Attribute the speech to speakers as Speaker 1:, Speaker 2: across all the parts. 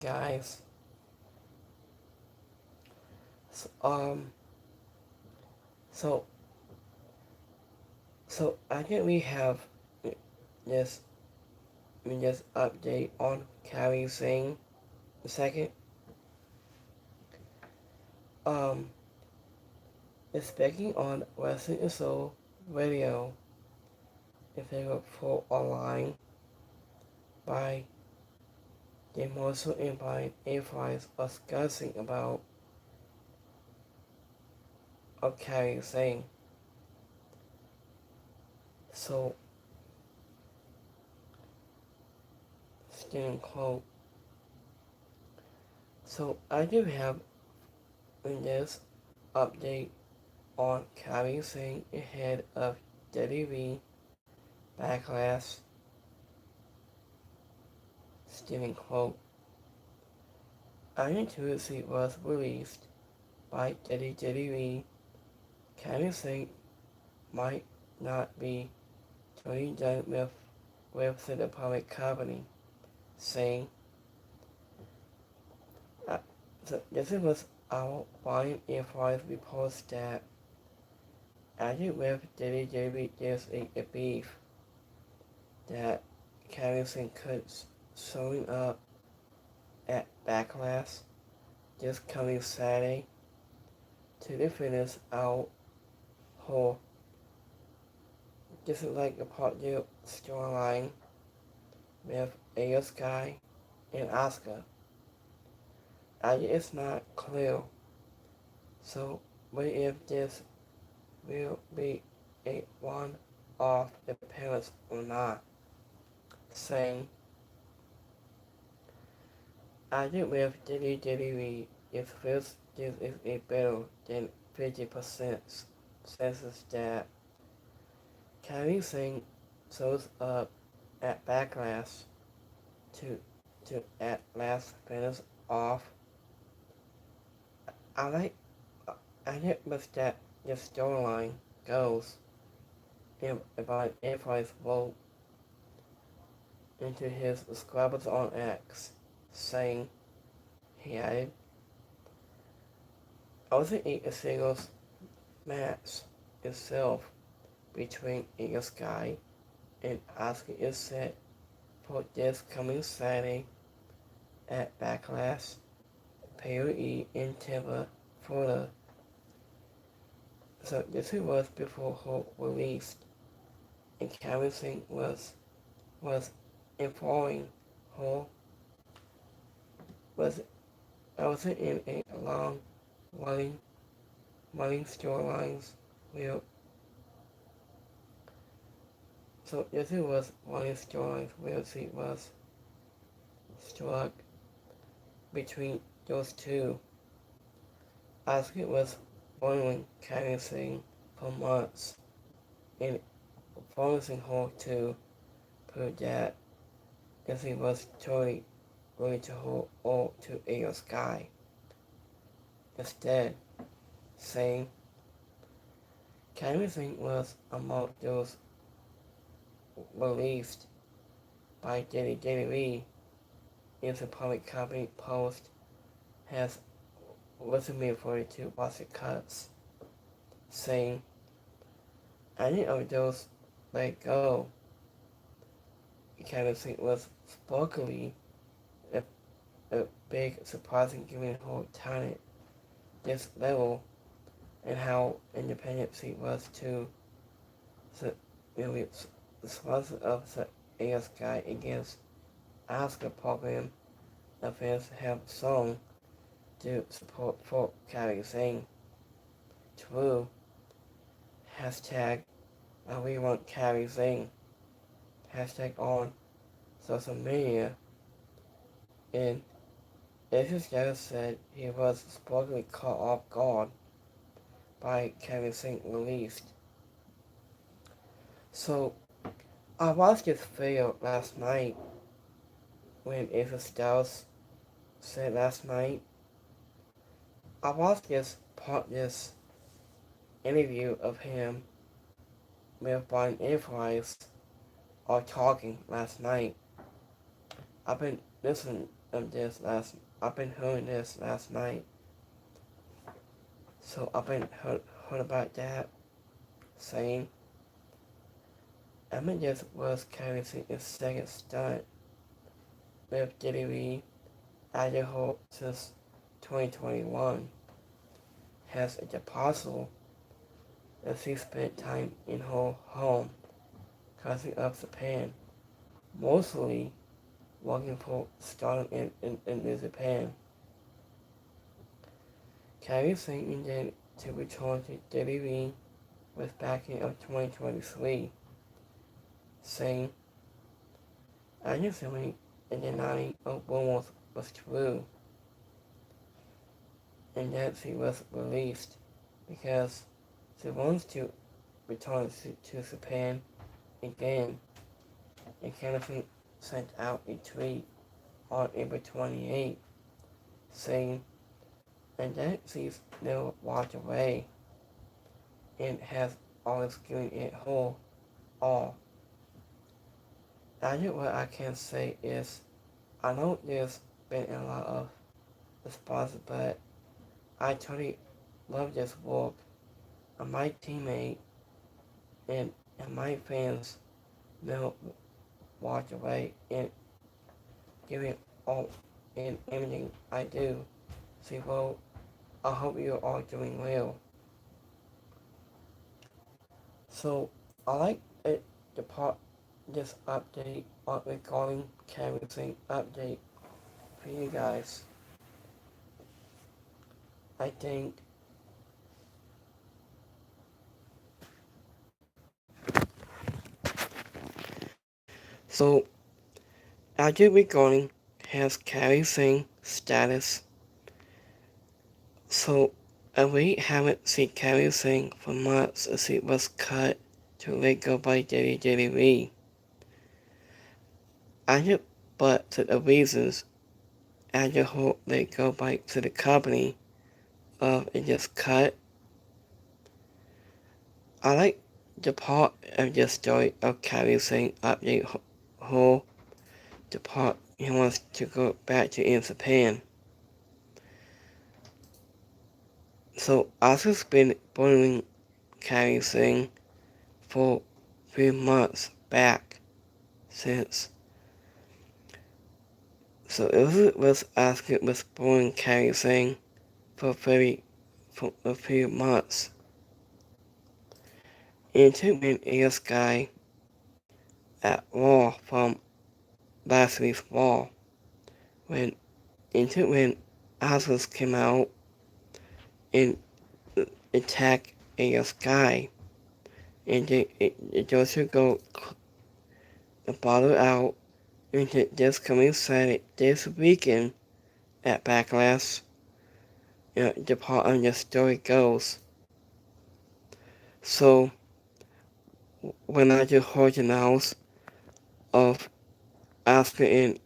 Speaker 1: guys. So, so, I think we have this, this update on Kairi Sane the second. Um, it's speaking on Wrestling Soul Radio. If they were put online by the Morsel and by A-Flies discussing about Kairi Sane. So, student quote. So I do have in this update on Kairi Sane ahead of WWE Backlash. Student quote. Iron Tuesday was released by WWE. Kairi Sane might not be totally done with the public company, saying so this was our volume influence reports that added with WWE there's a beef that Carrington could showing up at Backlash this coming Saturday to finish out whole. This is like a part of the storyline with Io Sky and Asuka. It's not clear. So, what if this will be a one-off appearance or not? Saying, I think with WWE, if this is a better than 50% senses that Kairi Sane shows up at Backlash to at last finish off. I think with that the storyline goes about April's vote into his subscribers on X, saying he added, also a singles match itself between Io Sky and Asuka is set for this coming Saturday at Backlash PoE in Tampa, Florida. So this was before her released, and Kairi Sane was informing her was also in a long running storylines where so this was running storylines where she was struck between those two. Asuka was following Kairi Sane for months and forcing her to prove that if he was totally going to her or to Io Sky. Instead, saying Kairi Sane was among those released by WWE if the public company post has recently referred to budget cuts, saying any of those let go. Kairi Sane was spokily a big surprise in giving her talent this level and how independent she was to the really sponsor of the ASK against Asuka program events have song to support for Kairi Sane. True. Hashtag we want Kairi Sane. Hashtag on social media. And Asia's dad said he was supposedly caught off guard by Kairi Sane released. So, I watched this video last night when Asia Styles said last night. I watched this interview of him with Brian Enterprise or talking last night. I've been listening I've been hearing this last night. So I've been heard about that, saying this was Kairi Sane's second stunt with WWE Idaho since 2021. Has it possible that she spent time in her home, country of Japan, mostly working for stardom in Japan. Kairi Sane intended to return to WWE with backing of 2023, saying, "I'm assuming and denying of rumors was true, and that she was released because she wants to return to Japan again." And Kennedy sent out a tweet on April 28, saying, "And that she's never walked away and has always given it her all." I think what I can say is, I know there's been a lot of responses, but I totally love this work, and my teammate and my fans never walked away and give it all in everything I do. So, well, I hope you're all doing well. So, I like it, the part, this update regarding Kairi update for you guys. I think so. Update regarding has Kairi status. So, we haven't seen Kairi for months as it was cut to let go by WWE. But to the reasons after her let go by to the company of it just cut. I like the part of the story of Kairi update her the part he wants to go back to in Japan. So Asuka's been bullying Kairi for 3 months back since. So it was Asuka was bullying Kairi for a few months. Into when AS guy at Raw from last week's Raw when Asuka came out and attacked AS guy and it goes to go the bottle out into this coming Saturday this weekend at Backlash. The part of the story goes. So when I just heard the news of Asuka and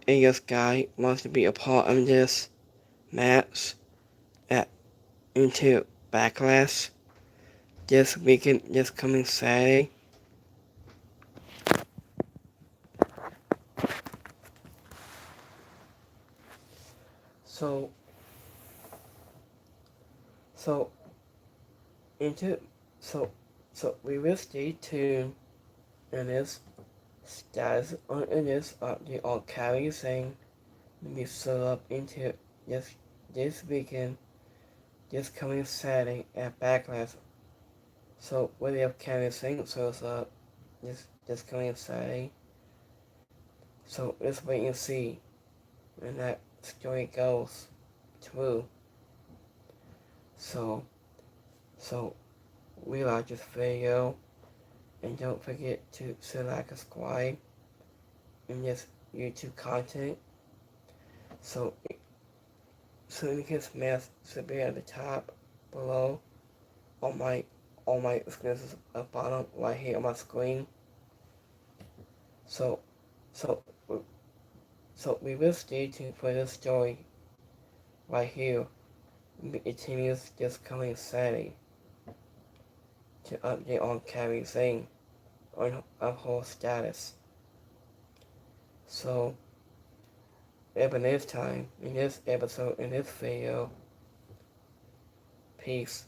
Speaker 1: AS guy wants to be a part of this match at into Backlash this weekend, this coming Saturday. So into so we will stay tuned in this status in this update on Kairi to be set up into this weekend, this coming Saturday at Backlash. So we have Kairi shows up this coming Saturday. So let's wait and see when that story goes through. So we like this video, and don't forget to select subscribe in this YouTube content. So you can smash subscribe at the top below on my screens at the bottom right here on my screen. So we will stay tuned for this story right here. It continues this coming Saturday to update on Kairi of her status. So up in this time, in this episode, in this video. Peace.